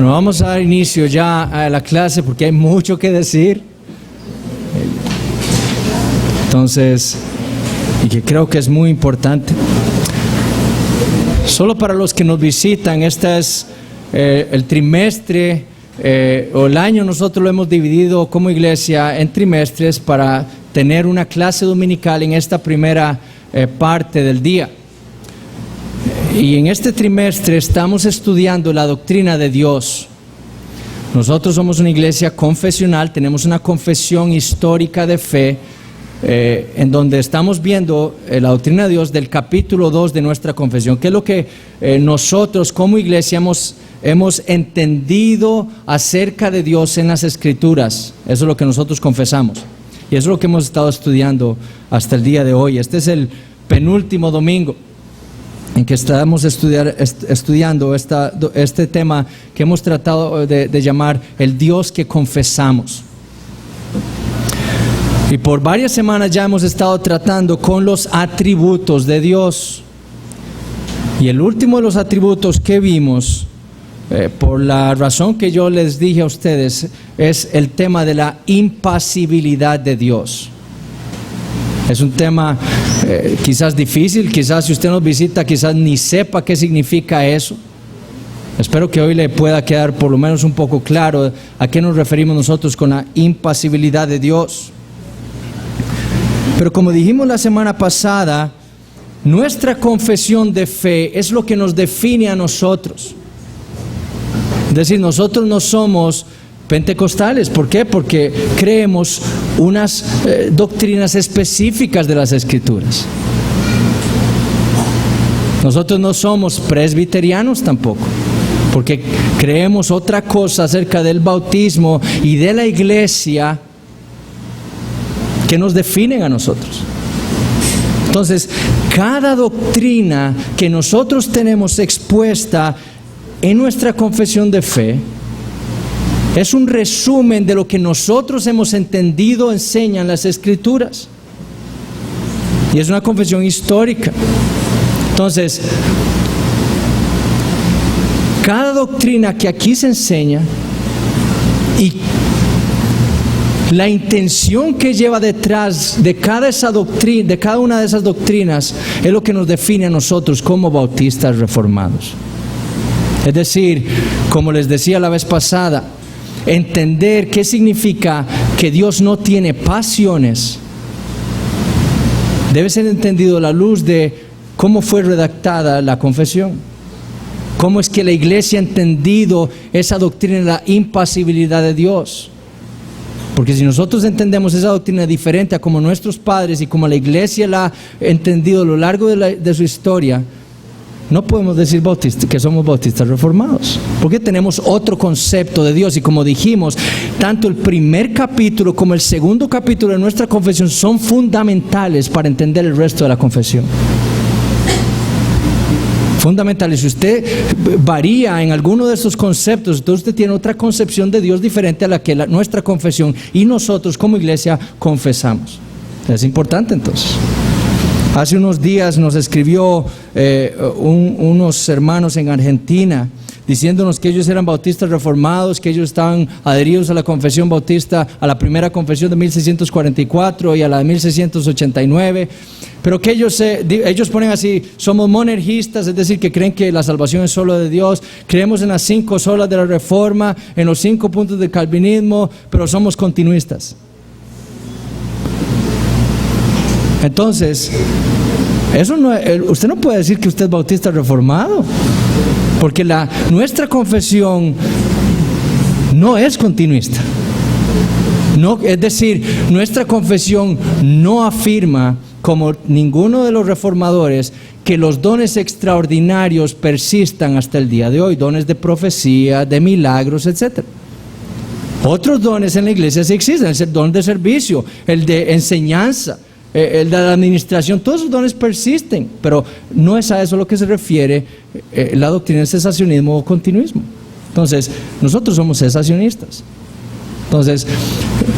Bueno, vamos a dar inicio ya a la clase porque hay mucho que decir. Entonces, y que creo que es muy importante. Solo para los que nos visitan, este es el trimestre o el año. Nosotros lo hemos dividido como iglesia en trimestres para tener una clase dominical en esta primera parte del día. Y en este trimestre estamos estudiando la doctrina de Dios. Nosotros somos una iglesia confesional, tenemos una confesión histórica de fe, en donde estamos viendo la doctrina de Dios del capítulo 2 de nuestra confesión, que es lo que nosotros como iglesia hemos entendido acerca de Dios en las Escrituras. Eso es lo que nosotros confesamos. Y eso es lo que hemos estado estudiando hasta el día de hoy. Este es el penúltimo domingo en que estamos estudiando este tema que hemos tratado de llamar el Dios que confesamos. Y por varias semanas ya hemos estado tratando con los atributos de Dios. Y el último de los atributos que vimos, por la razón que yo les dije a ustedes, es el tema de la impasibilidad de Dios. Es un tema quizás difícil, quizás si usted nos visita, quizás ni sepa qué significa eso. Espero que hoy le pueda quedar por lo menos un poco claro a qué nos referimos nosotros con la impasibilidad de Dios. Pero como dijimos la semana pasada, nuestra confesión de fe es lo que nos define a nosotros. Es decir, nosotros no somos pentecostales. ¿Por qué? Porque creemos unas doctrinas específicas de las Escrituras. Nosotros no somos presbiterianos tampoco, porque creemos otra cosa acerca del bautismo y de la iglesia que nos definen a nosotros. Entonces, cada doctrina que nosotros tenemos expuesta en nuestra confesión de fe es un resumen de lo que nosotros hemos entendido, enseñan las Escrituras. Y es una confesión histórica. Entonces, cada doctrina que aquí se enseña y la intención que lleva detrás de cada una de esas doctrinas es lo que nos define a nosotros como bautistas reformados. Es decir, como les decía la vez pasada, entender qué significa que Dios no tiene pasiones debe ser entendido a la luz de cómo fue redactada la confesión. Cómo es que la iglesia ha entendido esa doctrina de la impasibilidad de Dios. Porque si nosotros entendemos esa doctrina diferente a como nuestros padres y como la iglesia la ha entendido a lo largo de su historia, no podemos decir que somos bautistas reformados, porque tenemos otro concepto de Dios. Y como dijimos, tanto el primer capítulo como el segundo capítulo de nuestra confesión son fundamentales para entender el resto de la confesión. Fundamentales. Si usted varía en alguno de estos conceptos, entonces usted tiene otra concepción de Dios diferente a la que nuestra confesión y nosotros como iglesia confesamos. Es importante entonces. Hace unos días nos escribió unos hermanos en Argentina diciéndonos que ellos eran bautistas reformados, que ellos estaban adheridos a la confesión bautista, a la primera confesión de 1644 y a la de 1689, pero que ellos ponen así: somos monergistas, es decir, que creen que la salvación es solo de Dios, creemos en las 5 solas de la Reforma, en los 5 puntos del calvinismo, pero somos continuistas. Entonces, usted no puede decir que usted es bautista reformado, porque nuestra confesión no es continuista. No, es decir, nuestra confesión no afirma, como ninguno de los reformadores, que los dones extraordinarios persistan hasta el día de hoy, dones de profecía, de milagros, etc. Otros dones en la iglesia sí existen: el don de servicio, el de enseñanza, el de la administración. Todos esos dones persisten, pero no es a eso a lo que se refiere la doctrina del cesacionismo o continuismo. Entonces, nosotros somos cesacionistas. Entonces,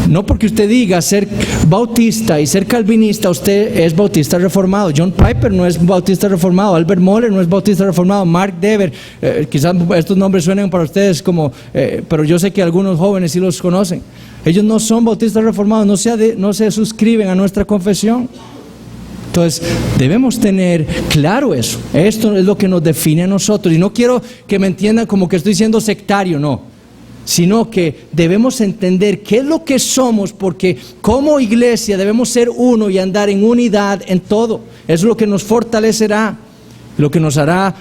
no porque usted diga ser bautista y ser calvinista, usted es bautista reformado. John Piper no es bautista reformado, Albert Mohler no es bautista reformado, Mark Dever, quizás estos nombres suenen para ustedes como, pero yo sé que algunos jóvenes sí los conocen. Ellos no son bautistas reformados, no se suscriben a nuestra confesión. Entonces, debemos tener claro eso. Esto es lo que nos define a nosotros. Y no quiero que me entiendan como que estoy siendo sectario, no. Sino que debemos entender qué es lo que somos, porque como iglesia debemos ser uno y andar en unidad en todo. Eso es lo que nos fortalecerá, lo que nos hará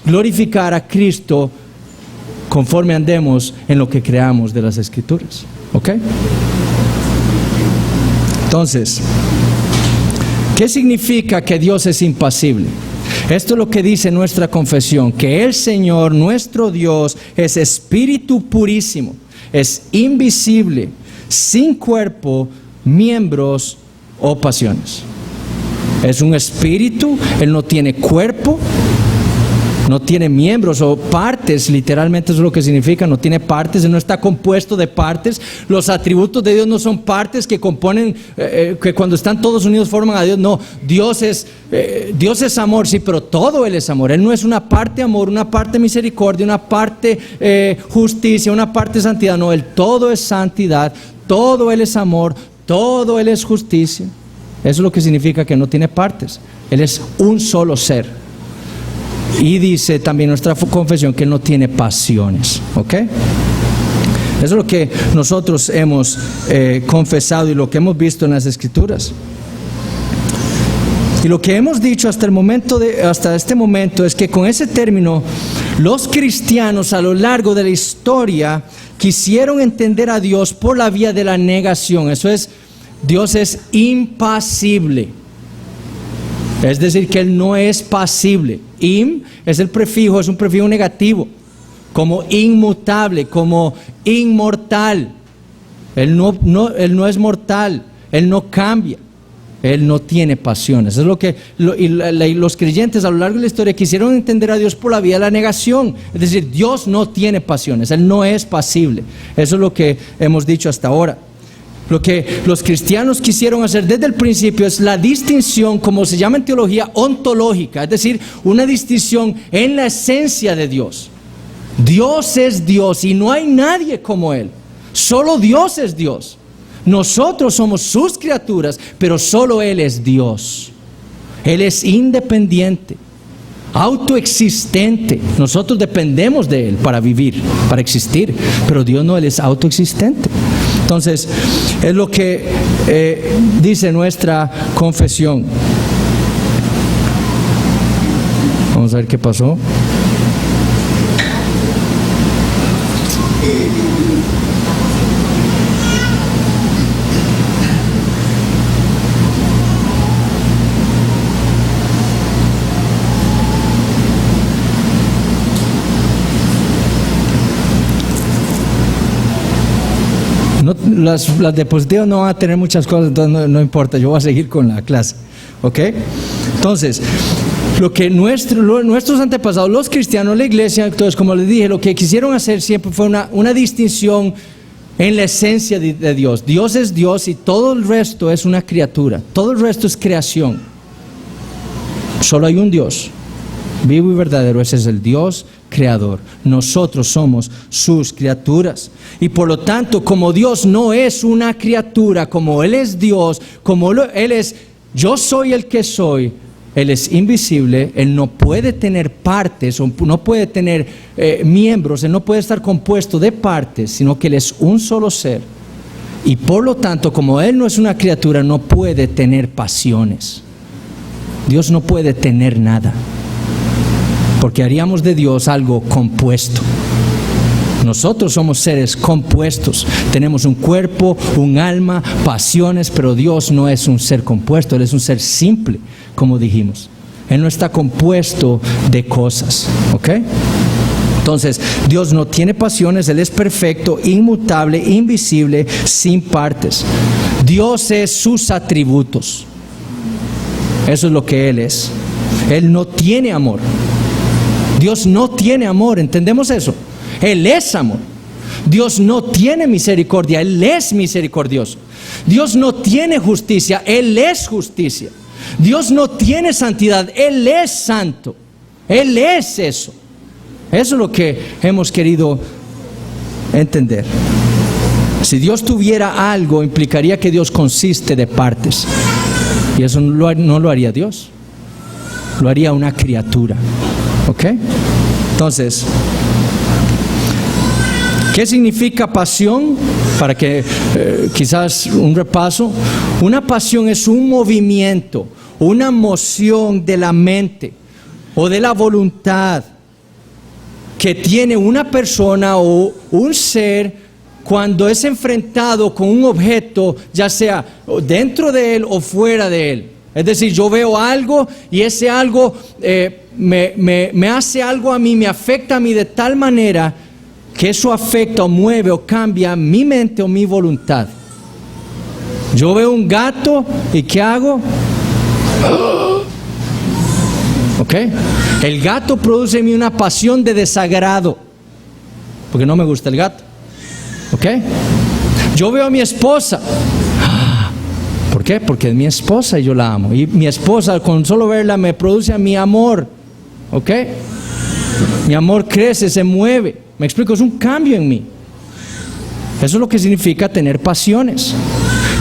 glorificar a Cristo conforme andemos en lo que creamos de las Escrituras. ¿Ok? Entonces, ¿qué significa que Dios es impasible? Esto es lo que dice nuestra confesión, que el Señor, nuestro Dios, es espíritu purísimo, es invisible, sin cuerpo, miembros o pasiones. Es un espíritu, Él no tiene cuerpo, no tiene miembros o partes, literalmente eso es lo que significa, no tiene partes, Él no está compuesto de partes. Los atributos de Dios no son partes que componen, que cuando están todos unidos forman a Dios. No, Dios es amor, sí, pero todo Él es amor. Él no es una parte amor, una parte misericordia, una parte justicia, una parte santidad. No, Él todo es santidad, todo Él es amor, todo Él es justicia. Eso es lo que significa que no tiene partes. Él es un solo ser. Y dice también nuestra confesión que Él no tiene pasiones. ¿Ok? Eso es lo que nosotros hemos confesado y lo que hemos visto en las Escrituras. Y lo que hemos dicho hasta este momento es que con ese término los cristianos a lo largo de la historia quisieron entender a Dios por la vía de la negación. Eso es, Dios es impasible. Es decir, que Él no es pasible. Im es el prefijo, es un prefijo negativo, como inmutable, como inmortal. Él no es mortal, Él no cambia, Él no tiene pasiones. Es lo que los creyentes a lo largo de la historia quisieron entender a Dios por la vía de la negación. Es decir, Dios no tiene pasiones, Él no es pasible. Eso es lo que hemos dicho hasta ahora. Lo que los cristianos quisieron hacer desde el principio es la distinción, como se llama en teología, ontológica, es decir, una distinción en la esencia de Dios. Dios es Dios y no hay nadie como Él. Solo Dios es Dios. Nosotros somos sus criaturas, pero solo Él es Dios. Él es independiente, autoexistente. Nosotros dependemos de Él para vivir, para existir, pero Dios no, Él es autoexistente. Entonces, es lo que dice nuestra confesión. Vamos a ver qué pasó. Las diapositivas no van a tener muchas cosas, entonces no importa, yo voy a seguir con la clase. ¿Ok? Entonces, lo que nuestros antepasados, los cristianos, la iglesia, entonces, como les dije, lo que quisieron hacer siempre fue una distinción en la esencia de Dios. Dios es Dios y todo el resto es una criatura, todo el resto es creación. Solo hay un Dios vivo y verdadero, ese es el Dios creador. Nosotros somos sus criaturas y por lo tanto, como Dios no es una criatura, como Él es Dios, como Él es yo soy el que soy, Él es invisible, Él no puede tener partes, no puede tener miembros, Él no puede estar compuesto de partes, sino que Él es un solo ser. Y por lo tanto, como Él no es una criatura, no puede tener pasiones. Dios no puede tener nada, porque haríamos de Dios algo compuesto. Nosotros somos seres compuestos, tenemos un cuerpo, un alma, pasiones, pero Dios no es un ser compuesto, Él es un ser simple, como dijimos. Él no está compuesto de cosas, ¿ok? Entonces, Dios no tiene pasiones, Él es perfecto, inmutable, invisible, sin partes. Dios es sus atributos. Eso es lo que Él es. Él no tiene amor. Dios no tiene amor, ¿entendemos eso? Él es amor. Dios no tiene misericordia, Él es misericordioso. Dios no tiene justicia, Él es justicia. Dios no tiene santidad, Él es santo. Él es eso. Eso es lo que hemos querido entender. Si Dios tuviera algo, implicaría que Dios consiste de partes. Y eso no lo haría Dios. Lo haría una criatura. ¿Ok? Entonces, ¿qué significa pasión? Para que quizás un repaso. Una pasión es un movimiento, una moción de la mente o de la voluntad que tiene una persona o un ser cuando es enfrentado con un objeto, ya sea dentro de él o fuera de él. Es decir, yo veo algo y ese algo me hace algo a mí, me afecta a mí de tal manera que eso afecta o mueve o cambia mi mente o mi voluntad. Yo veo un gato y ¿qué hago? ¿Ok? El gato produce en mí una pasión de desagrado, porque no me gusta el gato. ¿Ok? Yo veo a mi esposa. ¿Por qué? Porque es mi esposa y yo la amo. Y mi esposa, con solo verla, me produce a mi amor. ¿Ok? Mi amor crece, se mueve. Me explico, es un cambio en mí. Eso es lo que significa tener pasiones.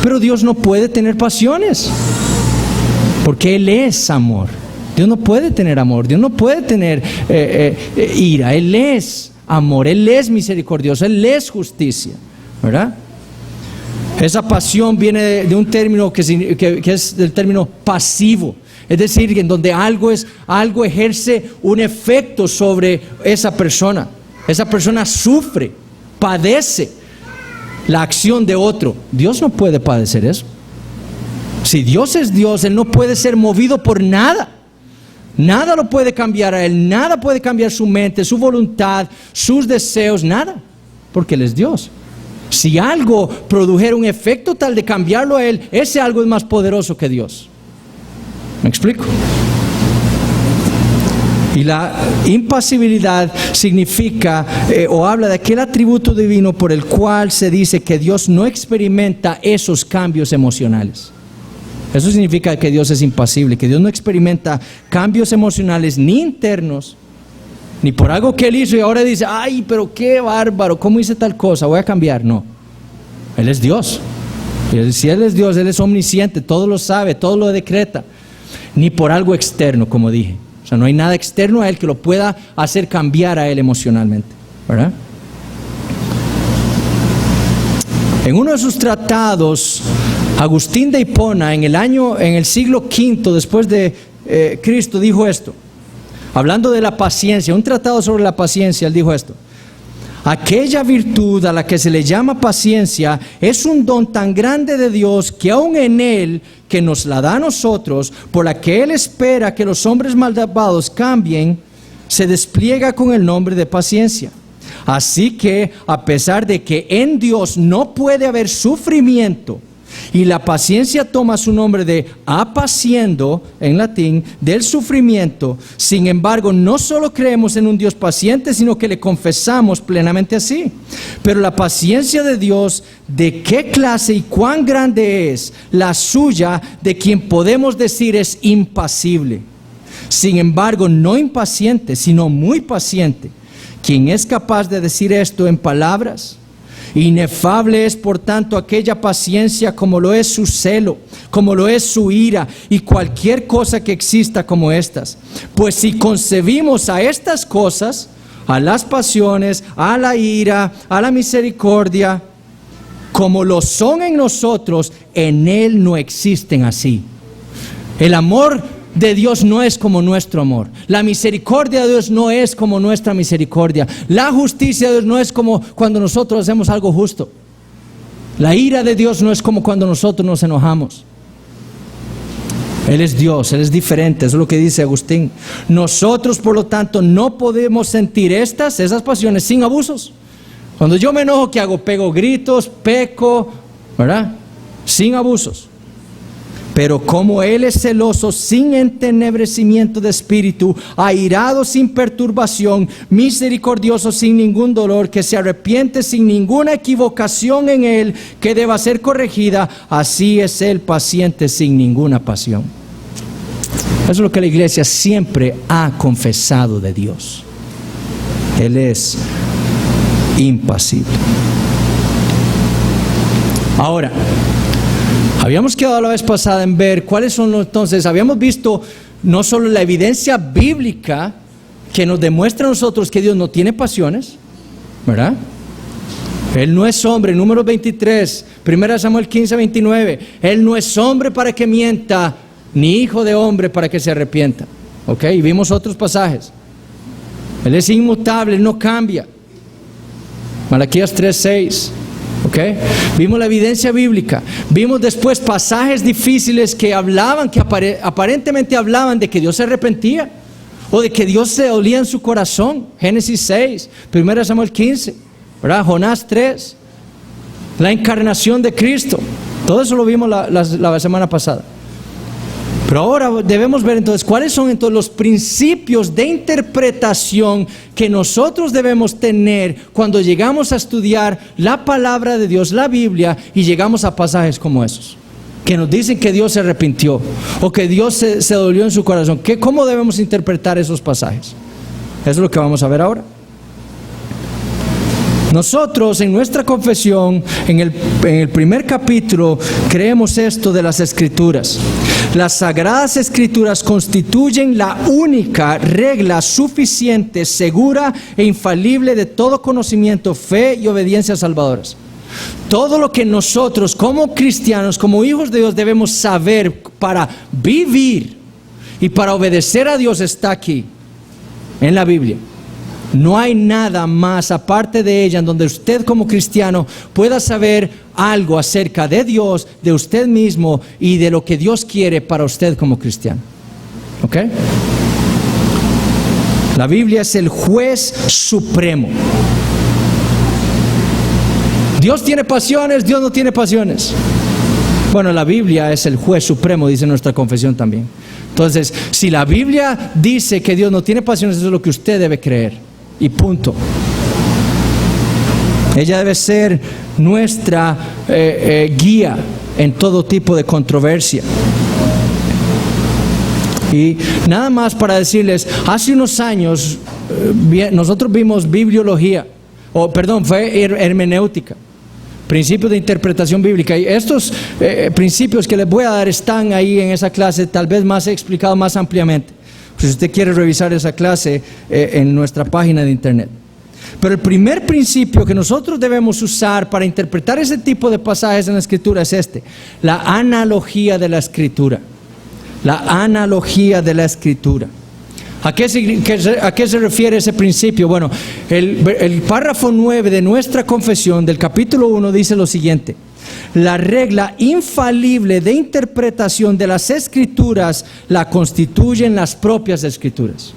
Pero Dios no puede tener pasiones, porque Él es amor. Dios no puede tener amor, Dios no puede tener ira. Él es amor, Él es misericordioso, Él es justicia, ¿verdad? Esa pasión viene de un término que es del término pasivo. Es decir, en donde algo ejerce un efecto sobre esa persona. Esa persona sufre, padece la acción de otro. Dios no puede padecer eso. Si Dios es Dios, Él no puede ser movido por nada. Nada lo puede cambiar a Él, nada puede cambiar su mente, su voluntad, sus deseos, nada, porque Él es Dios. Si algo produjera un efecto tal de cambiarlo a Él, ese algo es más poderoso que Dios. ¿Me explico? Y la impasibilidad significa o habla de aquel atributo divino por el cual se dice que Dios no experimenta esos cambios emocionales. Eso significa que Dios es impasible, que Dios no experimenta cambios emocionales ni internos, ni por algo que Él hizo y ahora dice, ay, pero qué bárbaro, ¿cómo hice tal cosa? Voy a cambiar. No, Él es Dios. Y si Él es Dios, Él es omnisciente, todo lo sabe, todo lo decreta. Ni por algo externo, como dije. O sea, no hay nada externo a Él que lo pueda hacer cambiar a Él emocionalmente, ¿verdad? En uno de sus tratados, Agustín de Hipona, en el siglo V después de Cristo, dijo esto, hablando de la paciencia, un tratado sobre la paciencia. Él dijo esto: aquella virtud a la que se le llama paciencia es un don tan grande de Dios que aun en Él, que nos la da a nosotros, por la que Él espera que los hombres malvados cambien, se despliega con el nombre de paciencia. Así que, a pesar de que en Dios no puede haber sufrimiento, y la paciencia toma su nombre de apaciendo, en latín, del sufrimiento, sin embargo, no solo creemos en un Dios paciente, sino que le confesamos plenamente así. Pero la paciencia de Dios, ¿de qué clase y cuán grande es la suya, de quien podemos decir es impasible? Sin embargo, no impaciente, sino muy paciente. ¿Quién es capaz de decir esto en palabras? Inefable es por tanto aquella paciencia como lo es su celo, como lo es su ira y cualquier cosa que exista como estas. Pues si concebimos a estas cosas, a las pasiones, a la ira, a la misericordia, como lo son en nosotros, en Él no existen así. El amor de Dios no es como nuestro amor. La misericordia de Dios no es como nuestra misericordia. La justicia de Dios no es como cuando nosotros hacemos algo justo. La ira de Dios no es como cuando nosotros nos enojamos. Él es Dios, Él es diferente, eso es lo que dice Agustín. Nosotros, por lo tanto, no podemos sentir esas pasiones sin abusos. Cuando yo me enojo, ¿qué hago? Pego gritos, peco, ¿verdad? Sin abusos. Pero como Él es celoso, sin entenebrecimiento de espíritu, airado sin perturbación, misericordioso sin ningún dolor, que se arrepiente sin ninguna equivocación en Él, que deba ser corregida, así es Él paciente sin ninguna pasión. Eso es lo que la iglesia siempre ha confesado de Dios. Él es impasible. Ahora, habíamos quedado la vez pasada en ver cuáles son entonces, habíamos visto no solo la evidencia bíblica que nos demuestra a nosotros que Dios no tiene pasiones, ¿verdad? Él no es hombre, número 23, 1 Samuel 15, 29, Él no es hombre para que mienta, ni hijo de hombre para que se arrepienta. ¿Ok? Y vimos otros pasajes. Él es inmutable, Él no cambia. Malaquías 3, 6. ¿Okay? Vimos la evidencia bíblica. Vimos después pasajes difíciles que hablaban, que aparentemente hablaban de que Dios se arrepentía o de que Dios se dolía en su corazón. Génesis 6, 1 Samuel 15, ¿verdad? Jonás 3, la encarnación de Cristo. Todo eso lo vimos la semana pasada. Pero ahora debemos ver entonces cuáles son entonces los principios de interpretación que nosotros debemos tener cuando llegamos a estudiar la palabra de Dios, la Biblia, y llegamos a pasajes como esos, que nos dicen que Dios se arrepintió o que Dios se dolió en su corazón. ¿Cómo debemos interpretar esos pasajes? Eso es lo que vamos a ver ahora. Nosotros en nuestra confesión, en el primer capítulo, creemos esto de las Escrituras. Las Sagradas Escrituras constituyen la única regla suficiente, segura e infalible de todo conocimiento, fe y obediencia salvadoras. Todo lo que nosotros como cristianos, como hijos de Dios, debemos saber para vivir y para obedecer a Dios está aquí, en la Biblia. No hay nada más aparte de ella en donde usted como cristiano pueda saber algo acerca de Dios, de usted mismo y de lo que Dios quiere para usted como cristiano. ¿Ok? La Biblia es el juez supremo. Dios tiene pasiones, Dios no tiene pasiones. Bueno, la Biblia es el juez supremo, dice nuestra confesión también. Entonces, si la Biblia dice que Dios no tiene pasiones, eso es lo que usted debe creer. Y punto. Ella debe ser nuestra guía en todo tipo de controversia. Y nada más para decirles, hace unos años nosotros vimos fue hermenéutica, principios de interpretación bíblica. Y estos principios que les voy a dar están ahí en esa clase, tal vez más explicado más ampliamente. Si usted quiere revisar esa clase en nuestra página de internet. Pero el primer principio que nosotros debemos usar para interpretar ese tipo de pasajes en la Escritura es la analogía de la Escritura. La analogía de la Escritura. ¿A qué se refiere ese principio? Bueno, el párrafo 9 de nuestra confesión del capítulo 1 dice lo siguiente: la regla infalible de interpretación de las Escrituras la constituyen las propias Escrituras.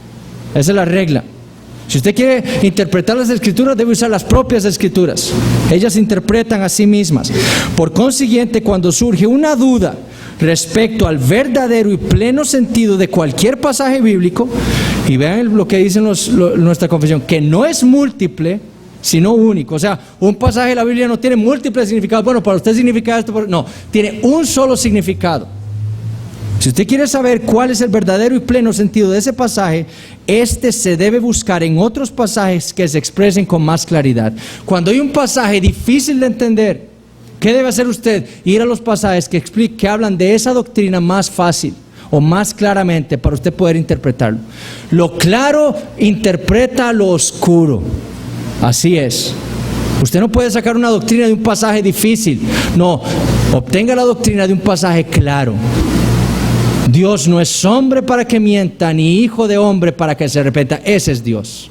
Esa es la regla. Si usted quiere interpretar las Escrituras, debe usar las propias Escrituras. Ellas se interpretan a sí mismas. Por consiguiente, cuando surge una duda respecto al verdadero y pleno sentido de cualquier pasaje bíblico, y vean lo que dice nuestra confesión, que no es múltiple, sino único. O sea, un pasaje de la Biblia no tiene múltiples significados. Bueno, para usted significa esto, no, tiene un solo significado. Si usted quiere saber cuál es el verdadero y pleno sentido de ese pasaje, se debe buscar en otros pasajes que se expresen con más claridad. Cuando hay un pasaje difícil de entender, ¿qué debe hacer usted? Ir a los pasajes que hablan de esa doctrina más fácil o más claramente para usted poder interpretarlo. Lo claro interpreta lo oscuro. Así es. Usted no puede sacar una doctrina de un pasaje difícil. No, obtenga la doctrina de un pasaje claro. Dios no es hombre para que mienta, ni hijo de hombre para que se arrepienta. Ese es Dios.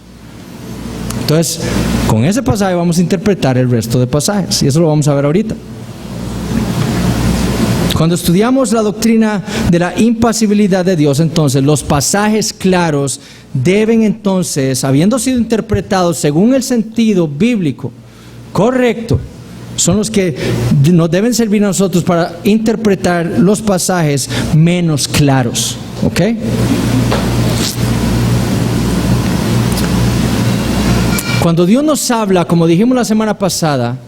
Entonces, con ese pasaje vamos a interpretar el resto de pasajes, y eso lo vamos a ver ahorita. Cuando estudiamos la doctrina de la impasibilidad de Dios, entonces los pasajes claros deben entonces, habiendo sido interpretados según el sentido bíblico correcto, son los que nos deben servir a nosotros para interpretar los pasajes menos claros. ¿Ok? Cuando Dios nos habla, como dijimos la semana pasada,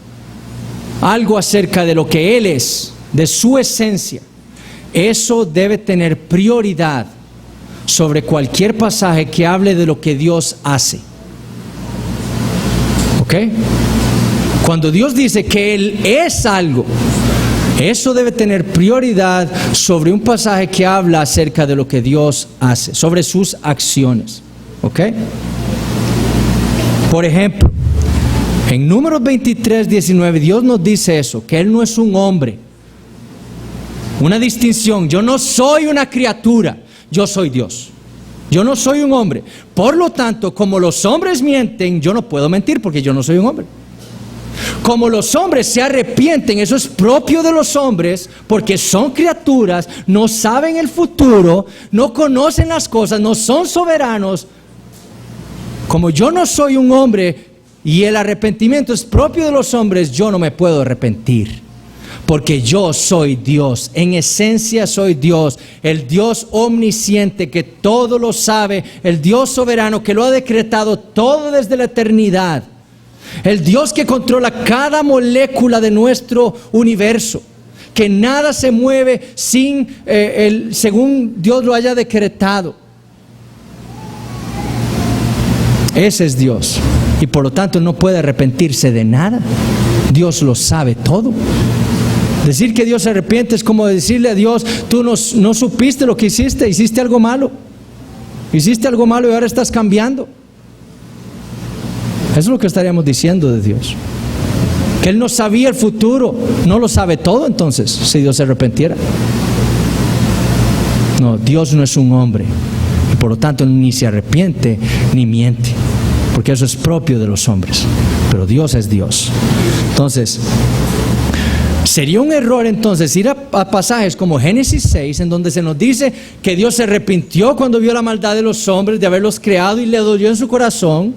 algo acerca de lo que Él es, de su esencia, eso debe tener prioridad sobre cualquier pasaje que hable de lo que Dios hace. ¿Ok? Cuando Dios dice que Él es algo, eso debe tener prioridad sobre un pasaje que habla acerca de lo que Dios hace, sobre sus acciones. ¿Ok? Por ejemplo, en Números 23:19, Dios nos dice eso, que Él no es un hombre. Una distinción: yo no soy una criatura, yo soy Dios. Yo no soy un hombre. Por lo tanto, como los hombres mienten, yo no puedo mentir porque yo no soy un hombre. Como los hombres se arrepienten, eso es propio de los hombres, porque son criaturas, no saben el futuro, no conocen las cosas, no son soberanos. Como yo no soy un hombre y el arrepentimiento es propio de los hombres, yo no me puedo arrepentir, porque yo soy Dios. En esencia soy Dios, el Dios omnisciente que todo lo sabe, el Dios soberano que lo ha decretado todo desde la eternidad. El Dios que controla cada molécula de nuestro universo, que nada se mueve sin según Dios lo haya decretado. Ese es Dios, y por lo tanto no puede arrepentirse de nada. Dios lo sabe todo. Decir que Dios se arrepiente es como decirle a Dios: tú no supiste lo que hiciste, hiciste algo malo y ahora estás cambiando. Eso es lo que estaríamos diciendo de Dios, que Él no sabía el futuro. No lo sabe todo entonces, si Dios se arrepintiera. No, Dios no es un hombre, y por lo tanto ni se arrepiente ni miente, porque eso es propio de los hombres, pero Dios es Dios. Entonces, sería un error entonces ir a pasajes como Génesis 6, en donde se nos dice que Dios se arrepintió cuando vio la maldad de los hombres, de haberlos creado, y le dolió en su corazón.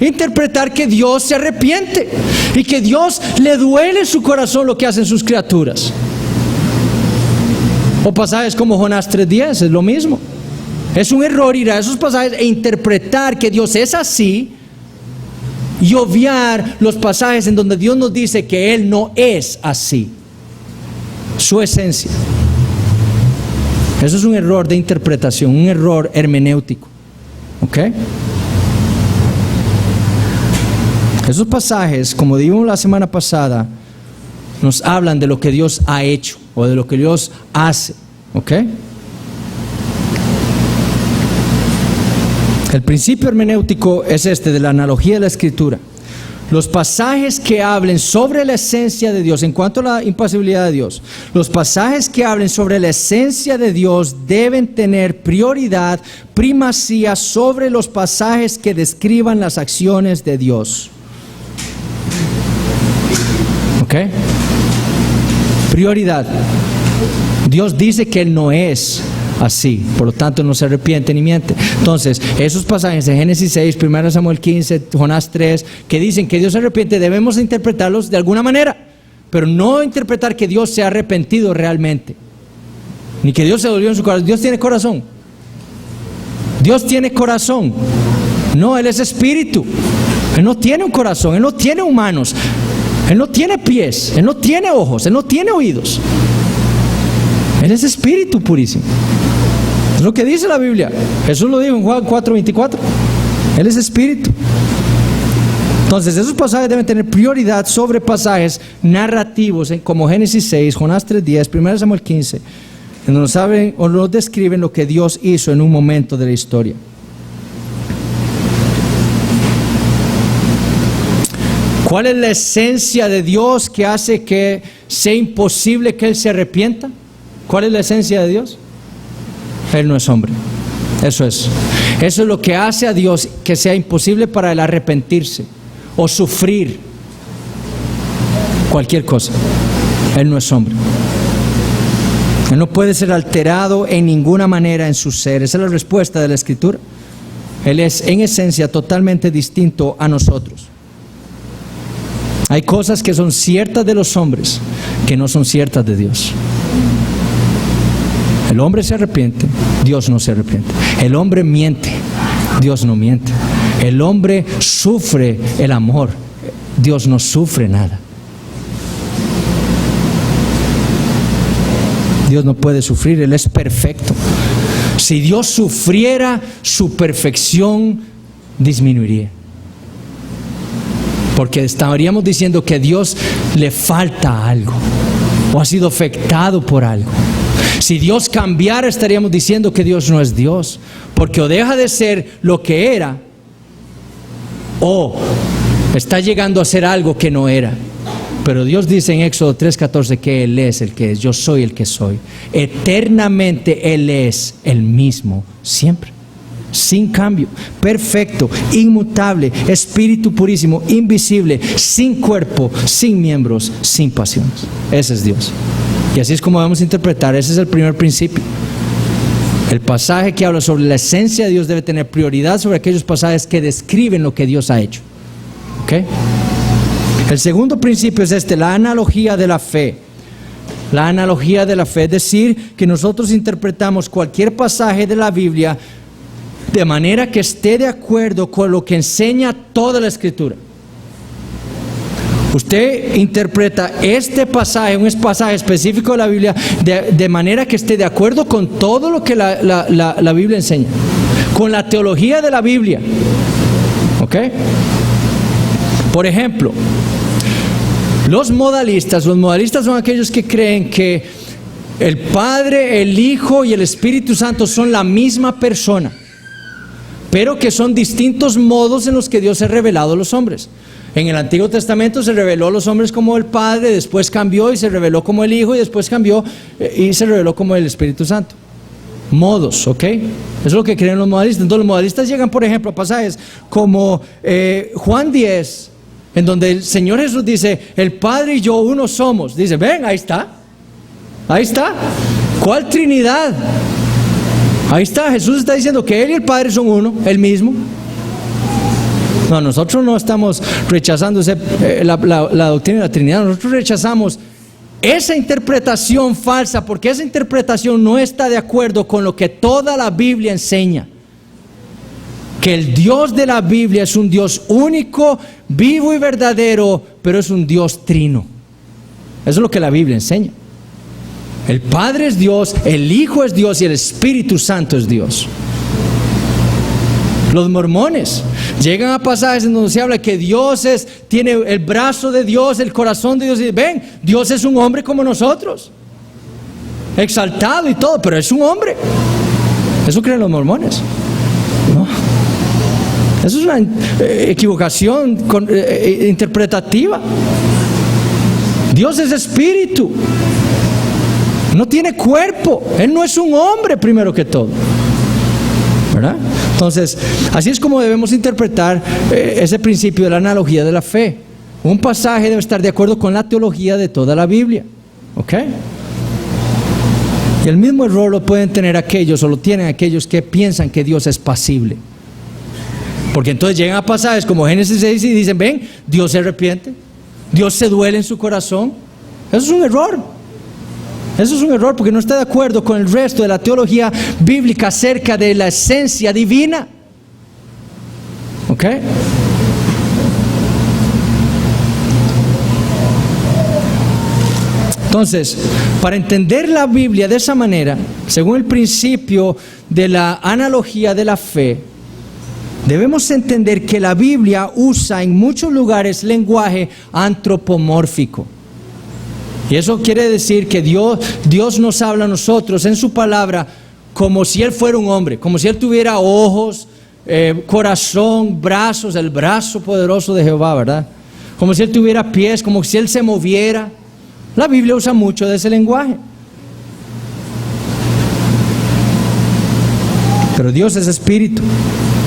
Interpretar que Dios se arrepiente y que Dios le duele en su corazón lo que hacen sus criaturas. O pasajes como Jonás 3:10, es lo mismo. Es un error ir a esos pasajes e interpretar que Dios es así y obviar los pasajes en donde Dios nos dice que Él no es así, su esencia. Eso es un error de interpretación, un error hermenéutico. ¿Ok? Esos pasajes, como dijimos la semana pasada, nos hablan de lo que Dios ha hecho o de lo que Dios hace. ¿Ok? El principio hermenéutico es de la analogía de la Escritura. Los pasajes que hablen sobre la esencia de Dios, en cuanto a la impasibilidad de Dios, los pasajes que hablen sobre la esencia de Dios deben tener prioridad, primacía sobre los pasajes que describan las acciones de Dios. ¿Ok? Prioridad. Dios dice que Él no es así, por lo tanto no se arrepiente ni miente. Entonces, esos pasajes de Génesis 6, 1 Samuel 15, Jonás 3, que dicen que Dios se arrepiente, debemos interpretarlos de alguna manera, pero no interpretar que Dios se ha arrepentido realmente, ni que Dios se dolió en su corazón. Dios tiene corazón. Dios tiene corazón. No, Él es espíritu. Él no tiene un corazón, Él no tiene manos, Él no tiene pies, Él no tiene ojos, Él no tiene oídos. Él es espíritu purísimo. Es lo que dice la Biblia. Jesús lo dijo en Juan 4:24. Él es espíritu. Entonces, esos pasajes deben tener prioridad sobre pasajes narrativos como Génesis 6, Jonás 3:10, 1 Samuel 15, en donde nos saben o nos describen lo que Dios hizo en un momento de la historia. ¿Cuál es la esencia de Dios que hace que sea imposible que Él se arrepienta? ¿Cuál es la esencia de Dios? Él no es hombre. Eso es lo que hace a Dios que sea imposible para Él arrepentirse o sufrir cualquier cosa. Él no es hombre. Él no puede ser alterado en ninguna manera en su ser. Esa es la respuesta de la Escritura. Él es en esencia totalmente distinto a nosotros. Hay cosas que son ciertas de los hombres que no son ciertas de Dios. El hombre se arrepiente, Dios no se arrepiente. El hombre miente, Dios no miente. El hombre sufre el amor, Dios no sufre nada. Dios no puede sufrir, Él es perfecto. Si Dios sufriera, su perfección disminuiría. Porque estaríamos diciendo que a Dios le falta algo o ha sido afectado por algo. Si Dios cambiara, estaríamos diciendo que Dios no es Dios, porque o deja de ser lo que era o está llegando a ser algo que no era. Pero Dios dice en Éxodo 3:14 que Él es el que es, yo soy el que soy. Eternamente Él es el mismo, siempre, sin cambio, perfecto, inmutable, espíritu purísimo, invisible, sin cuerpo, sin miembros, sin pasiones. Ese es Dios. Y así es como vamos a interpretar, ese es el primer principio. El pasaje que habla sobre la esencia de Dios debe tener prioridad sobre aquellos pasajes que describen lo que Dios ha hecho. ¿Ok? El segundo principio es la analogía de la fe. La analogía de la fe, es decir, que nosotros interpretamos cualquier pasaje de la Biblia de manera que esté de acuerdo con lo que enseña toda la Escritura. Usted interpreta este pasaje, un pasaje específico de la Biblia, de manera que esté de acuerdo con todo lo que la Biblia enseña, con la teología de la Biblia. ¿Ok? Por ejemplo, los modalistas son aquellos que creen que el Padre, el Hijo y el Espíritu Santo son la misma persona, pero que son distintos modos en los que Dios se ha revelado a los hombres. En el Antiguo Testamento se reveló a los hombres como el Padre, después cambió y se reveló como el Hijo, y después cambió y se reveló como el Espíritu Santo. Modos, ¿ok? Eso es lo que creen los modalistas. Entonces los modalistas llegan, por ejemplo, a pasajes como Juan 10, en donde el Señor Jesús dice, el Padre y yo uno somos. Dice, ven, ahí está. Ahí está. ¿Cuál Trinidad? Ahí está, Jesús está diciendo que Él y el Padre son uno, el mismo. No, nosotros no estamos rechazando la doctrina de la Trinidad, nosotros rechazamos esa interpretación falsa, porque esa interpretación no está de acuerdo con lo que toda la Biblia enseña. Que el Dios de la Biblia es un Dios único, vivo y verdadero, pero es un Dios trino. Eso es lo que la Biblia enseña. El Padre es Dios, el Hijo es Dios y el Espíritu Santo es Dios. Los mormones llegan a pasajes en donde se habla que Dios tiene el brazo de Dios, el corazón de Dios, y ven, Dios es un hombre como nosotros, exaltado y todo, pero es un hombre. Eso creen los mormones. No. Eso es una equivocación interpretativa. Dios es espíritu, no tiene cuerpo, Él no es un hombre primero que todo, ¿verdad? Entonces, así es como debemos interpretar ese principio de la analogía de la fe. Un pasaje debe estar de acuerdo con la teología de toda la Biblia. ¿Ok? Y el mismo error lo pueden tener aquellos, o lo tienen aquellos que piensan que Dios es pasible. Porque entonces llegan a pasajes como Génesis 6 y dicen, ven, Dios se arrepiente, Dios se duele en su corazón. Eso es un error. Eso es un error porque no está de acuerdo con el resto de la teología bíblica acerca de la esencia divina. ¿Ok? Entonces, para entender la Biblia de esa manera, según el principio de la analogía de la fe, debemos entender que la Biblia usa en muchos lugares lenguaje antropomórfico. Y eso quiere decir que Dios nos habla a nosotros en su palabra como si Él fuera un hombre, como si Él tuviera ojos, corazón, brazos, el brazo poderoso de Jehová, ¿verdad? Como si Él tuviera pies, como si Él se moviera. La Biblia usa mucho de ese lenguaje. Pero Dios es espíritu.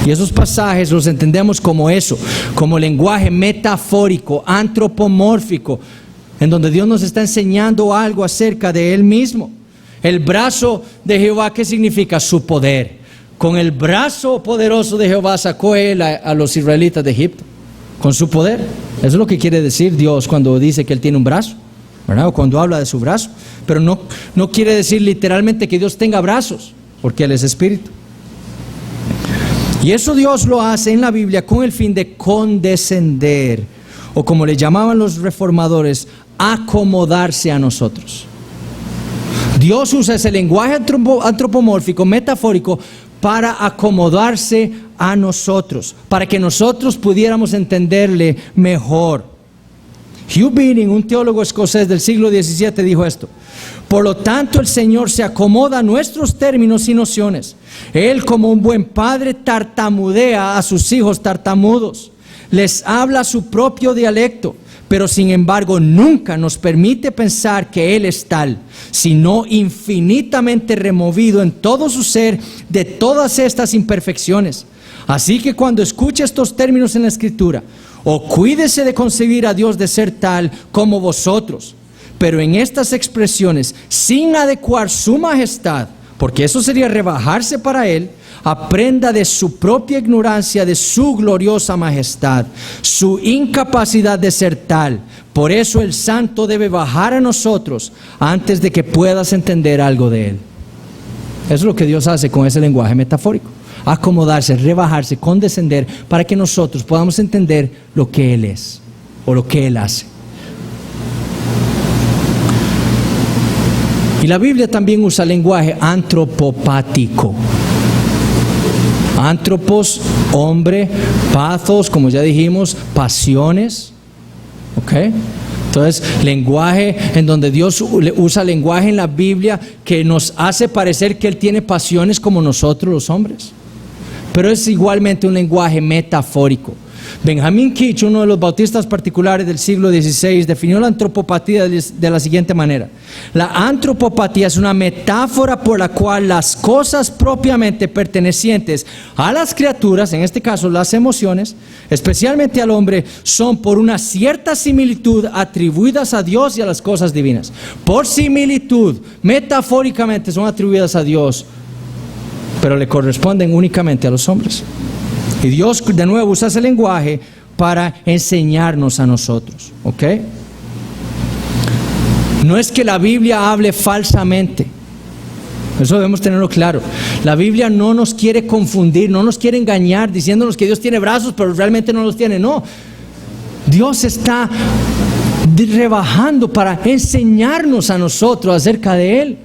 Y esos pasajes los entendemos como eso, como lenguaje metafórico, antropomórfico, en donde Dios nos está enseñando algo acerca de Él mismo. El brazo de Jehová, ¿qué significa? Su poder. Con el brazo poderoso de Jehová sacó Él a los israelitas de Egipto. con su poder. Eso es lo que quiere decir Dios cuando dice que Él tiene un brazo, ¿verdad? O cuando habla de su brazo. Pero no quiere decir literalmente que Dios tenga brazos, porque Él es espíritu. Y eso Dios lo hace en la Biblia con el fin de condescender, o como le llamaban los reformadores, acomodarse a nosotros. Dios usa ese lenguaje antropomórfico, metafórico, para acomodarse a nosotros, para que nosotros pudiéramos entenderle mejor. Hugh Binning, un teólogo escocés del siglo XVII, dijo esto: por lo tanto, el Señor se acomoda a nuestros términos y nociones. Él, como un buen padre, tartamudea a sus hijos tartamudos. Les habla su propio dialecto, pero sin embargo nunca nos permite pensar que Él es tal, sino infinitamente removido en todo su ser de todas estas imperfecciones. Así que cuando escuche estos términos en la Escritura, o cuídese de concebir a Dios de ser tal como vosotros, pero en estas expresiones, sin adecuar su majestad, porque eso sería rebajarse para Él, aprenda de su propia ignorancia de su gloriosa majestad, su incapacidad de ser tal. Por eso el santo debe bajar a nosotros antes de que puedas entender algo de Él. Eso es lo que Dios hace con ese lenguaje metafórico: acomodarse, rebajarse, condescender, para que nosotros podamos entender lo que Él es o lo que Él hace. Y la Biblia también usa lenguaje antropopático. Antropos, hombre; pathos, como ya dijimos, pasiones. ¿Ok? Entonces, lenguaje en donde Dios usa lenguaje en la Biblia que nos hace parecer que Él tiene pasiones como nosotros los hombres. Pero es igualmente un lenguaje metafórico. Benjamin Kitch, uno de los bautistas particulares del siglo XVI, definió la antropopatía de la siguiente manera: la antropopatía es una metáfora por la cual las cosas propiamente pertenecientes a las criaturas, en este caso las emociones, especialmente al hombre, son por una cierta similitud atribuidas a Dios y a las cosas divinas. Por similitud, metafóricamente son atribuidas a Dios, pero le corresponden únicamente a los hombres. Y Dios de nuevo usa ese lenguaje para enseñarnos a nosotros, ¿ok? No es que la Biblia hable falsamente, eso debemos tenerlo claro. La Biblia no nos quiere confundir, no nos quiere engañar diciéndonos que Dios tiene brazos pero realmente no los tiene. No, Dios está rebajando para enseñarnos a nosotros acerca de Él.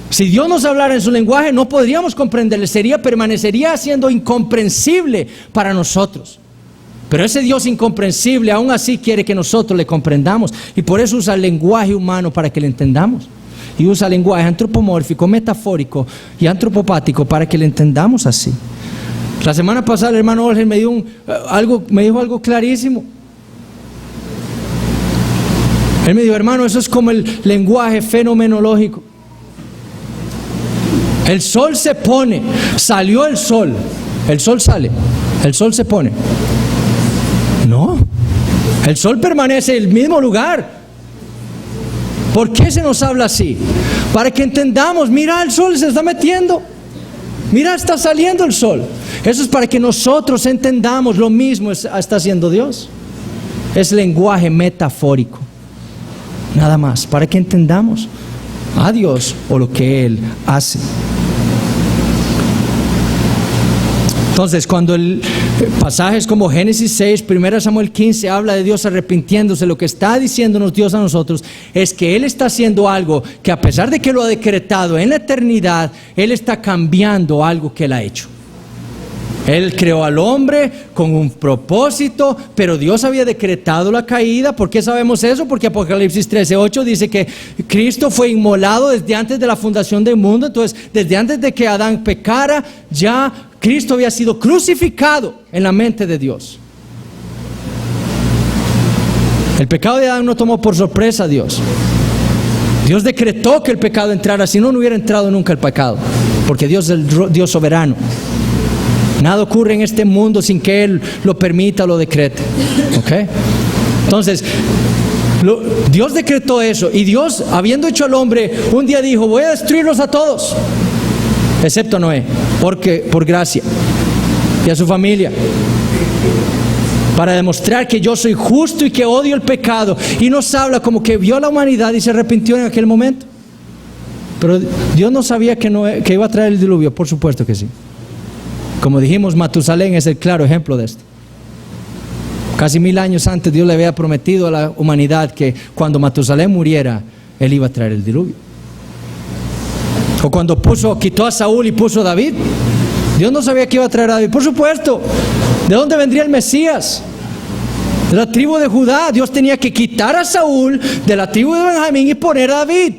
Si Dios nos hablara en su lenguaje, no podríamos comprenderle, permanecería siendo incomprensible para nosotros. Pero ese Dios incomprensible aún así quiere que nosotros le comprendamos, y por eso usa el lenguaje humano para que le entendamos, y usa el lenguaje antropomórfico, metafórico y antropopático para que le entendamos así. La semana pasada el hermano Jorge me dijo algo clarísimo. Él me dijo: hermano, eso es como el lenguaje fenomenológico. El sol se pone, salió el sol sale, el sol se pone. No, el sol permanece en el mismo lugar. ¿Por qué se nos habla así? Para que entendamos: mira, el sol se está metiendo, mira, está saliendo el sol. Eso es para que nosotros entendamos lo mismo está haciendo Dios. Es lenguaje metafórico, nada más, para que entendamos a Dios o lo que Él hace. Entonces, cuando pasajes como Génesis 6, 1 Samuel 15 habla de Dios arrepintiéndose, lo que está diciéndonos Dios a nosotros es que Él está haciendo algo que, a pesar de que lo ha decretado en la eternidad, Él está cambiando algo que Él ha hecho. Él creó al hombre con un propósito, pero Dios había decretado la caída. ¿Por qué sabemos eso? Porque Apocalipsis 13:8 dice que Cristo fue inmolado desde antes de la fundación del mundo. Entonces, desde antes de que Adán pecara, ya Cristo había sido crucificado en la mente de Dios. El pecado de Adán no tomó por sorpresa a Dios. Dios decretó que el pecado entrara, si no, no hubiera entrado nunca el pecado, porque Dios es el Dios soberano. Nada ocurre en este mundo sin que Él lo permita o lo decrete. ¿Ok? Entonces, Dios decretó eso, y Dios, habiendo hecho al hombre, un día dijo: voy a destruirlos a todos, excepto a Noé, por gracia, y a su familia. para demostrar que yo soy justo y que odio el pecado. Y nos habla como que vio a la humanidad y se arrepintió en aquel momento. Pero Dios no sabía que iba a traer el diluvio. Por supuesto que sí. Como dijimos, Matusalén es el claro ejemplo de esto. Casi 1000 años antes Dios le había prometido a la humanidad que cuando Matusalén muriera, Él iba a traer el diluvio. O cuando quitó a Saúl y puso a David, Dios no sabía que iba a traer a David. Por supuesto. ¿De dónde vendría el Mesías? De la tribu de Judá. Dios tenía que quitar a Saúl de la tribu de Benjamín y poner a David,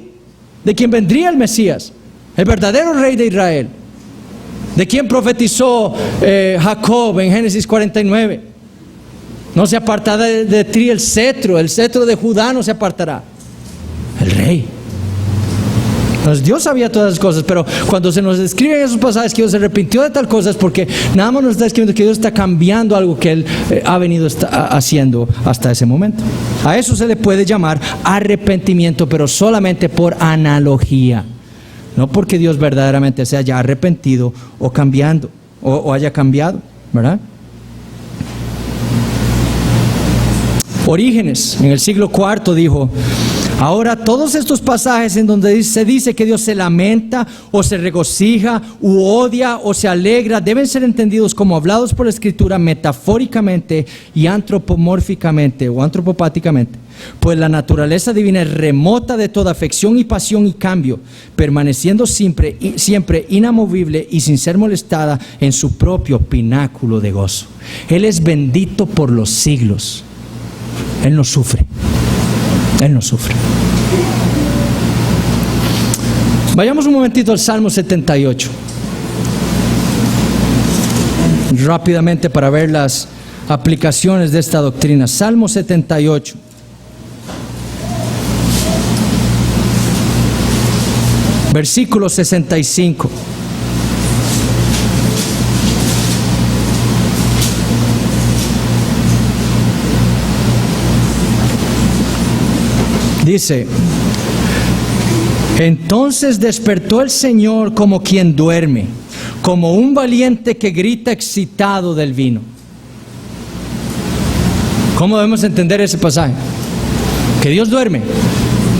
de quien vendría el Mesías, el verdadero rey de Israel, de quien profetizó Jacob en Génesis 49. No se apartará de ti el cetro de Judá no se apartará. El rey. Entonces Dios sabía todas esas cosas, pero cuando se nos describen esos pasajes que Dios se arrepintió de tal cosa, es porque nada más nos está escribiendo que Dios está cambiando algo que Él ha venido haciendo hasta ese momento. A eso se le puede llamar arrepentimiento, pero solamente por analogía, no porque Dios verdaderamente se haya arrepentido o cambiando, o haya cambiado, ¿verdad? Orígenes, en el siglo IV, dijo: ahora todos estos pasajes en donde se dice que Dios se lamenta o se regocija u odia o se alegra deben ser entendidos como hablados por la Escritura metafóricamente y antropomórficamente o antropopáticamente, pues la naturaleza divina es remota de toda afección y pasión y cambio, permaneciendo siempre inamovible y sin ser molestada en su propio pináculo de gozo. Él es bendito por los siglos. Él no sufre. Él no sufre. Vayamos un momentito al Salmo 78. Rápidamente para ver las aplicaciones de esta doctrina. Salmo 78. Versículo 65. Dice: entonces despertó el Señor como quien duerme, como un valiente que grita excitado del vino. ¿Cómo debemos entender ese pasaje? Que Dios duerme,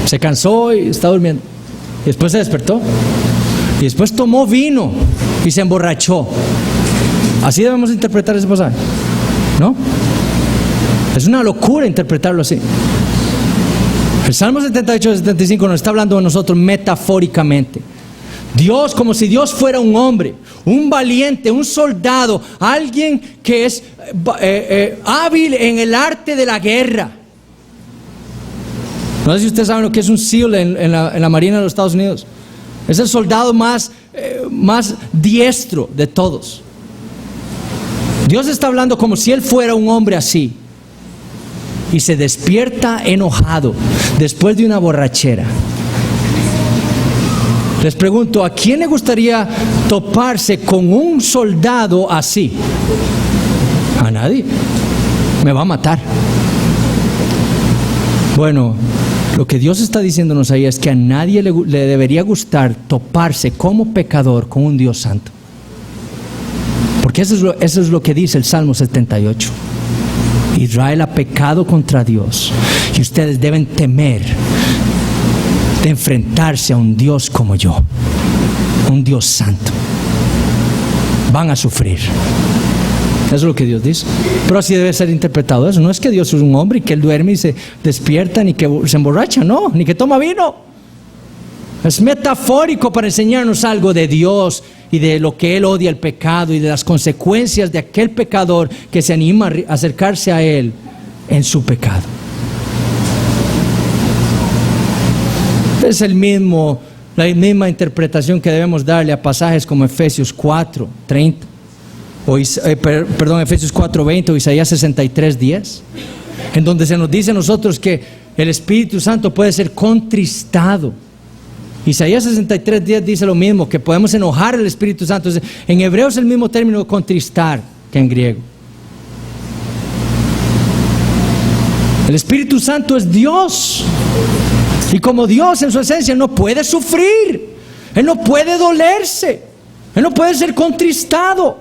se cansó y está durmiendo, y después se despertó, y después tomó vino y se emborrachó. Así debemos interpretar ese pasaje, ¿no? Es una locura interpretarlo así. El Salmo 78 y 75 nos está hablando de nosotros metafóricamente. Dios, como si Dios fuera un hombre, un valiente, un soldado, alguien que es hábil en el arte de la guerra. No sé si ustedes saben lo que es un SEAL en la Marina de los Estados Unidos. Es el soldado más diestro de todos. Dios está hablando como si Él fuera un hombre así. Y se despierta enojado después de una borrachera. Les pregunto, ¿a quién le gustaría toparse con un soldado así? A nadie. Me va a matar. Bueno, lo que Dios está diciéndonos ahí es que a nadie le debería gustar toparse como pecador con un Dios santo. Porque eso es lo que dice el Salmo 78. Israel ha pecado contra Dios y ustedes deben temer de enfrentarse a un Dios como yo, un Dios santo. Van a sufrir. Eso es lo que Dios dice. Pero así debe ser interpretado eso. No es que Dios es un hombre y que Él duerme y se despierta, ni que se emborracha, no, ni que toma vino. Es metafórico para enseñarnos algo de Dios y de lo que Él odia el pecado y de las consecuencias de aquel pecador que se anima a acercarse a Él en su pecado. Es la misma interpretación que debemos darle a pasajes como Efesios 4:30 Efesios 4:20 o Isaías 63:10, en donde se nos dice a nosotros que el Espíritu Santo puede ser contristado. Isaías 63:10 dice lo mismo, que podemos enojar al Espíritu Santo. En hebreo es el mismo término contristar que en griego. El Espíritu Santo es Dios, y como Dios en su esencia no puede sufrir, Él no puede dolerse, Él no puede ser contristado,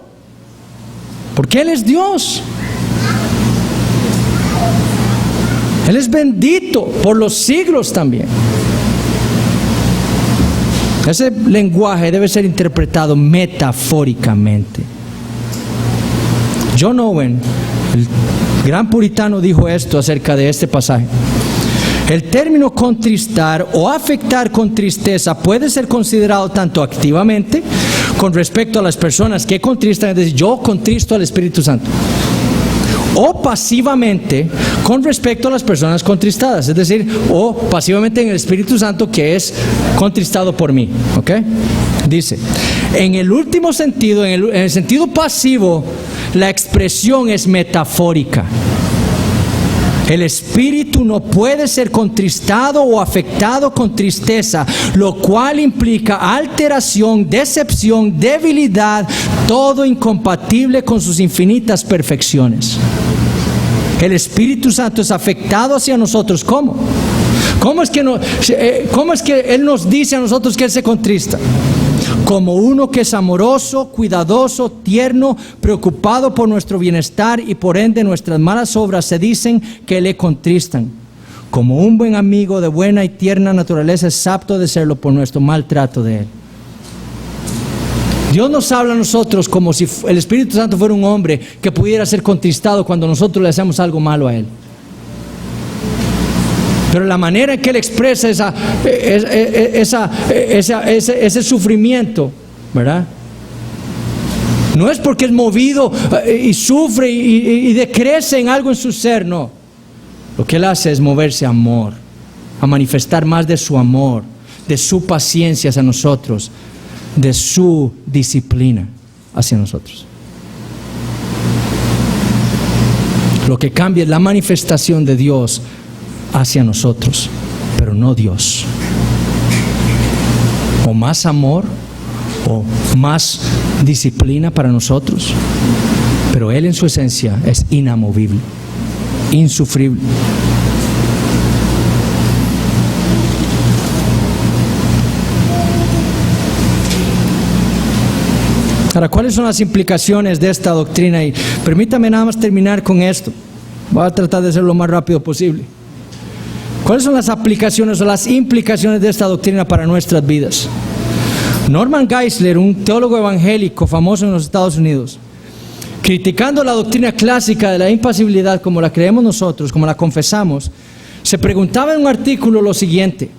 porque Él es Dios. Él es bendito por los siglos también. Ese lenguaje debe ser interpretado metafóricamente. John Owen, el gran puritano, dijo esto acerca de este pasaje. El término contristar o afectar con tristeza puede ser considerado tanto activamente con respecto a las personas que contristan, es decir, yo contristo al Espíritu Santo, o pasivamente con respecto a las personas contristadas, es decir, o pasivamente en el Espíritu Santo que es contristado por mí. ¿Ok? Dice, en el último sentido, en el sentido pasivo, la expresión es metafórica. El espíritu no puede ser contristado o afectado con tristeza, lo cual implica alteración, decepción, debilidad, todo incompatible con sus infinitas perfecciones. El Espíritu Santo es afectado hacia nosotros. ¿Cómo? ¿Cómo es que Él nos dice a nosotros que Él se contrista? Como uno que es amoroso, cuidadoso, tierno, preocupado por nuestro bienestar, y por ende nuestras malas obras se dicen que le contristan. Como un buen amigo de buena y tierna naturaleza es apto de serlo por nuestro maltrato de Él. Dios nos habla a nosotros como si el Espíritu Santo fuera un hombre que pudiera ser contristado cuando nosotros le hacemos algo malo a Él. Pero la manera en que Él expresa ese sufrimiento, ¿verdad? No es porque es movido y sufre y decrece en algo en su ser, no. Lo que Él hace es moverse a amor, a manifestar más de su amor, de su paciencia hacia nosotros, de su disciplina hacia nosotros. Lo que cambia es la manifestación de Dios hacia nosotros, pero no Dios. O más amor, o más disciplina para nosotros, pero Él en su esencia es inamovible, insufrible. Ahora, ¿cuáles son las implicaciones de esta doctrina? Y permítame nada más terminar con esto. Voy a tratar de hacerlo lo más rápido posible. ¿Cuáles son las aplicaciones o las implicaciones de esta doctrina para nuestras vidas? Norman Geisler, un teólogo evangélico famoso en los Estados Unidos, criticando la doctrina clásica de la impasibilidad como la creemos nosotros, como la confesamos, se preguntaba en un artículo lo siguiente: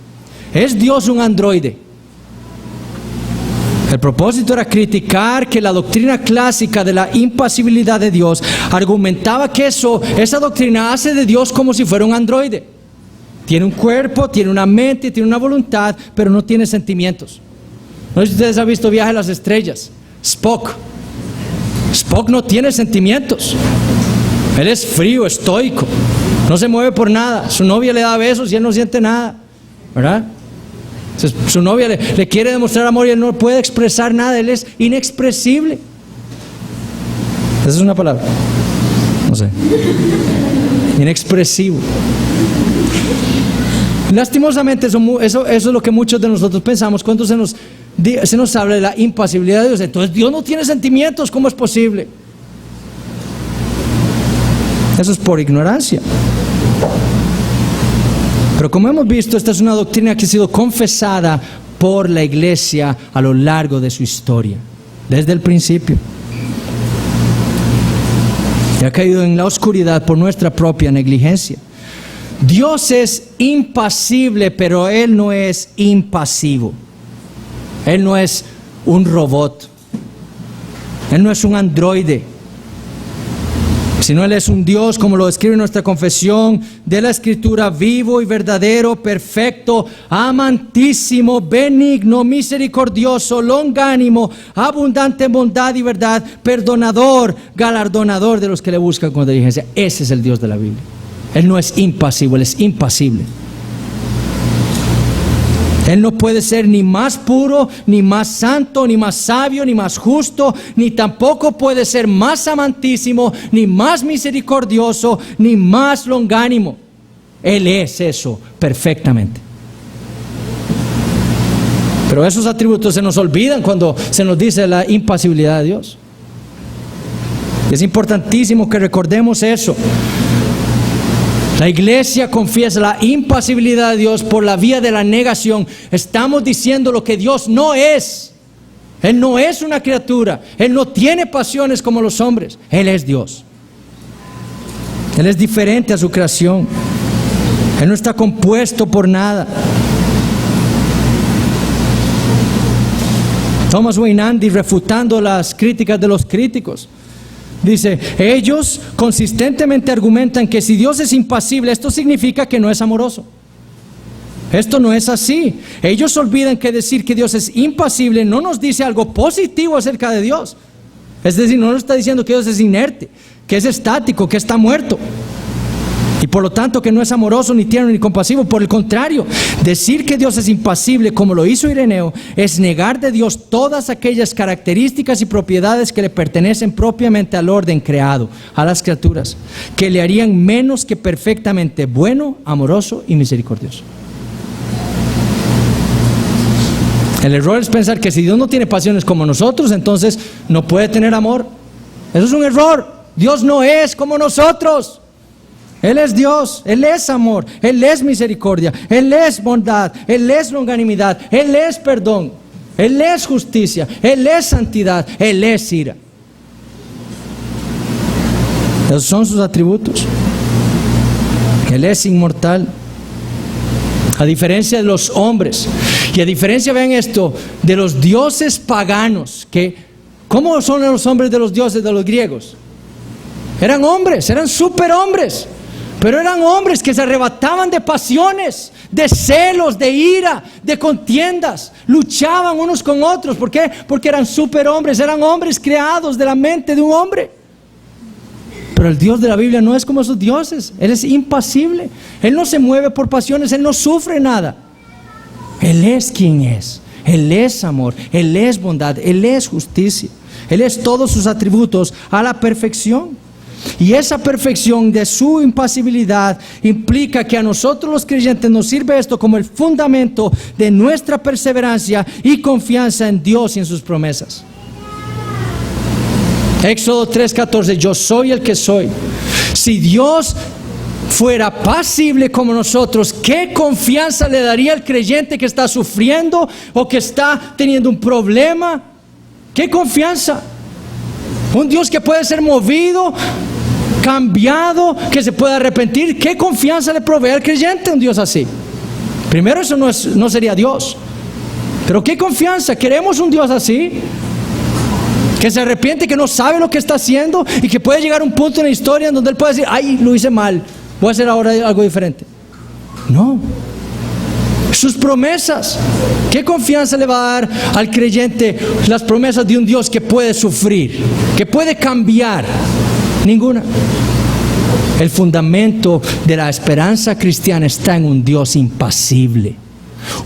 ¿es Dios un androide? El propósito era criticar que la doctrina clásica de la impasibilidad de Dios argumentaba que esa doctrina hace de Dios como si fuera un androide. Tiene un cuerpo, tiene una mente, tiene una voluntad, pero no tiene sentimientos. No sé si ustedes han visto Viaje a las Estrellas. Spock no tiene sentimientos. Él es frío, estoico, no se mueve por nada. Su novia le da besos y él no siente nada, ¿verdad? Su novia le quiere demostrar amor y él no puede expresar nada. Él es inexpresible. Esa es una palabra, no sé. Inexpresivo. Lastimosamente eso es lo que muchos de nosotros pensamos cuando se nos habla de la impasibilidad de Dios. Entonces Dios no tiene sentimientos, ¿cómo es posible? Eso es por ignorancia. Pero como hemos visto, esta es una doctrina que ha sido confesada por la iglesia a lo largo de su historia, desde el principio. Y ha caído en la oscuridad por nuestra propia negligencia. Dios es impasible, pero Él no es impasivo. Él no es un robot. Él no es un androide. Sino Él es un Dios, como lo describe nuestra confesión de la Escritura, vivo y verdadero, perfecto, amantísimo, benigno, misericordioso, longánimo, abundante en bondad y verdad, perdonador, galardonador de los que le buscan con diligencia. Ese es el Dios de la Biblia. Él no es impasivo, Él es impasible. Él no puede ser ni más puro, ni más santo, ni más sabio, ni más justo, ni tampoco puede ser más amantísimo, ni más misericordioso, ni más longánimo. Él es eso perfectamente. Pero esos atributos se nos olvidan cuando se nos dice la impasibilidad de Dios. Es importantísimo que recordemos eso. La iglesia confiesa la impasibilidad de Dios por la vía de la negación. Estamos diciendo lo que Dios no es. Él no es una criatura. Él no tiene pasiones como los hombres. Él es Dios. Él es diferente a su creación. Él no está compuesto por nada. Thomas Weinandy, refutando las críticas de los críticos, dice: ellos consistentemente argumentan que si Dios es impasible, esto significa que no es amoroso. Esto no es así. Ellos olvidan que decir que Dios es impasible no nos dice algo positivo acerca de Dios. Es decir, no nos está diciendo que Dios es inerte, que es estático, que está muerto, y por lo tanto que no es amoroso, ni tierno, ni compasivo. Por el contrario, decir que Dios es impasible, como lo hizo Ireneo, es negar de Dios todas aquellas características y propiedades que le pertenecen propiamente al orden creado, a las criaturas, que le harían menos que perfectamente bueno, amoroso y misericordioso. El error es pensar que si Dios no tiene pasiones como nosotros, entonces no puede tener amor. Eso es un error. Dios no es como nosotros. Él es Dios, Él es amor, Él es misericordia, Él es bondad, Él es longanimidad, Él es perdón, Él es justicia, Él es santidad, Él es ira. Esos son sus atributos. Él es inmortal. A diferencia de los hombres, y a diferencia, vean esto, de los dioses paganos, que ¿cómo son los hombres de los dioses de los griegos? Eran hombres, eran superhombres. Pero eran hombres que se arrebataban de pasiones, de celos, de ira, de contiendas. Luchaban unos con otros. ¿Por qué? Porque eran superhombres, eran hombres creados de la mente de un hombre. Pero el Dios de la Biblia no es como esos dioses. Él es impasible. Él no se mueve por pasiones, Él no sufre nada. Él es quien es. Él es amor, Él es bondad, Él es justicia. Él es todos sus atributos a la perfección. Y esa perfección de su impasibilidad implica que a nosotros los creyentes nos sirve esto como el fundamento de nuestra perseverancia y confianza en Dios y en sus promesas. Éxodo 3:14: yo soy el que soy. Si Dios fuera pasible como nosotros, ¿qué confianza le daría al creyente que está sufriendo o que está teniendo un problema? ¿Qué confianza? Un Dios que puede ser movido, cambiado, que se puede arrepentir. ¿Qué confianza le provee al creyente un Dios así? Primero, eso no sería Dios. Pero ¿qué confianza? ¿Queremos un Dios así? Que se arrepiente, que no sabe lo que está haciendo y que puede llegar a un punto en la historia en donde Él puede decir: ay, lo hice mal, voy a hacer ahora algo diferente. No. Sus promesas, ¿qué confianza le va a dar al creyente las promesas de un Dios que puede sufrir, que puede cambiar? Ninguna. El fundamento de la esperanza cristiana está en un Dios impasible,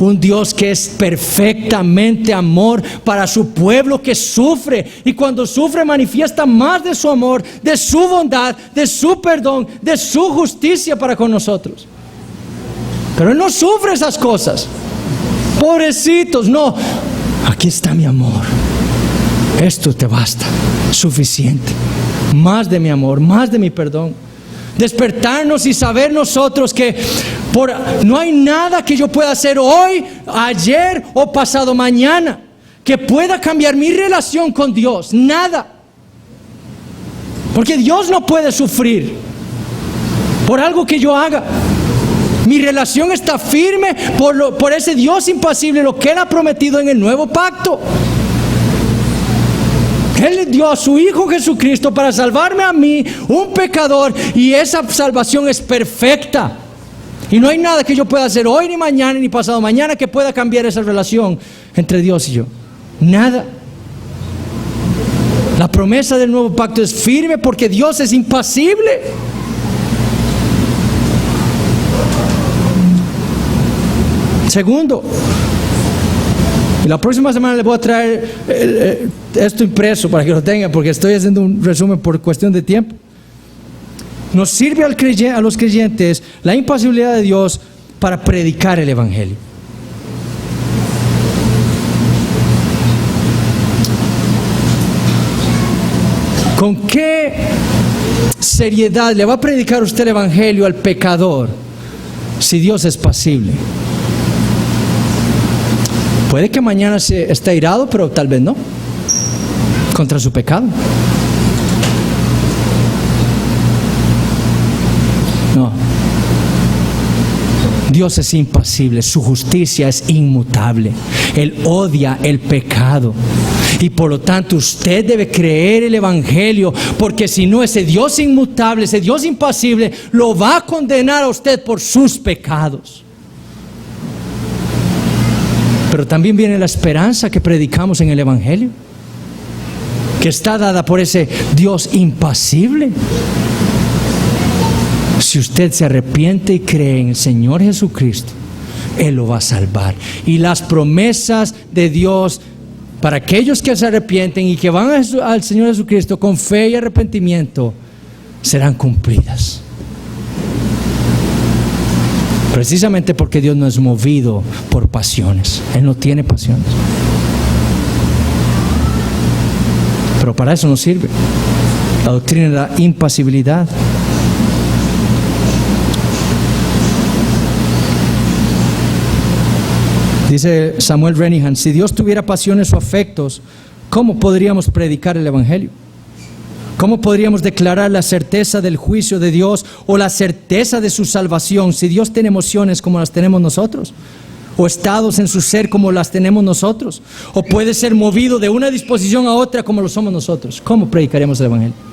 un Dios que es perfectamente amor para su pueblo que sufre, y cuando sufre manifiesta más de su amor, de su bondad, de su perdón, de su justicia para con nosotros. Pero Él no sufre esas cosas. Pobrecitos, no. Aquí está mi amor. Esto te basta. Suficiente. Más de mi amor, más de mi perdón. Despertarnos y saber nosotros que no hay nada que yo pueda hacer hoy, ayer o pasado mañana que pueda cambiar mi relación con Dios. Nada. Porque Dios no puede sufrir por algo que yo haga. Mi relación está firme por ese Dios impasible, lo que Él ha prometido en el nuevo pacto. Él le dio a su Hijo Jesucristo para salvarme a mí, un pecador, y esa salvación es perfecta. Y no hay nada que yo pueda hacer hoy, ni mañana, ni pasado mañana que pueda cambiar esa relación entre Dios y yo. Nada. La promesa del nuevo pacto es firme porque Dios es impasible. Segundo, y la próxima semana les voy a traer esto impreso para que lo tengan, porque estoy haciendo un resumen por cuestión de tiempo. Nos sirve a los creyentes la impasibilidad de Dios para predicar el Evangelio. ¿Con qué seriedad le va a predicar usted el evangelio al pecador si Dios es pasible? Puede que mañana se esté irado, pero tal vez no, contra su pecado. No. Dios es impasible, su justicia es inmutable. Él odia el pecado. Y por lo tanto usted debe creer el evangelio, porque si no, ese Dios inmutable, ese Dios impasible, lo va a condenar a usted por sus pecados. Pero también viene la esperanza que predicamos en el evangelio, que está dada por ese Dios impasible. Si usted se arrepiente y cree en el Señor Jesucristo, Él lo va a salvar. Y las promesas de Dios para aquellos que se arrepienten y que van al Señor Jesucristo con fe y arrepentimiento serán cumplidas. Precisamente porque Dios no es movido por pasiones. Él no tiene pasiones. Pero para eso no sirve la doctrina de la impasibilidad. Dice Samuel Renihan, si Dios tuviera pasiones o afectos, ¿cómo podríamos predicar el evangelio? ¿Cómo podríamos declarar la certeza del juicio de Dios o la certeza de su salvación si Dios tiene emociones como las tenemos nosotros? ¿O estados en su ser como las tenemos nosotros? ¿O puede ser movido de una disposición a otra como lo somos nosotros? ¿Cómo predicaremos el evangelio?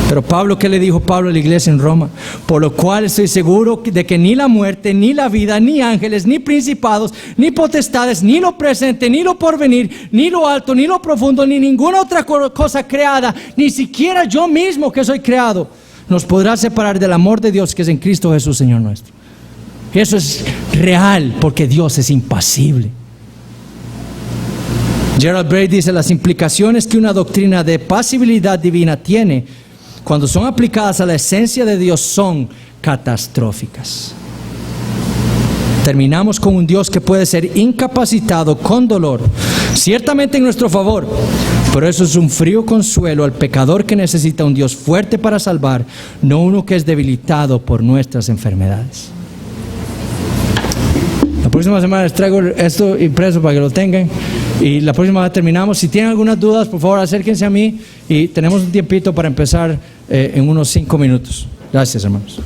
Pero Pablo, ¿qué le dijo Pablo a la iglesia en Roma? Por lo cual estoy seguro de que ni la muerte, ni la vida, ni ángeles, ni principados, ni potestades, ni lo presente, ni lo porvenir, ni lo alto, ni lo profundo, ni ninguna otra cosa creada, ni siquiera yo mismo que soy creado, nos podrá separar del amor de Dios que es en Cristo Jesús, Señor nuestro. Y eso es real, porque Dios es impasible. Gerald Bray dice, las implicaciones que una doctrina de pasibilidad divina tiene cuando son aplicadas a la esencia de Dios son catastróficas. Terminamos con un Dios que puede ser incapacitado con dolor, ciertamente en nuestro favor, pero eso es un frío consuelo al pecador que necesita un Dios fuerte para salvar, no uno que es debilitado por nuestras enfermedades. La próxima semana les traigo esto impreso para que lo tengan. Y la próxima vez terminamos. Si tienen algunas dudas, por favor acérquense a mí y tenemos un tiempito para empezar en unos 5 minutos. Gracias, hermanos.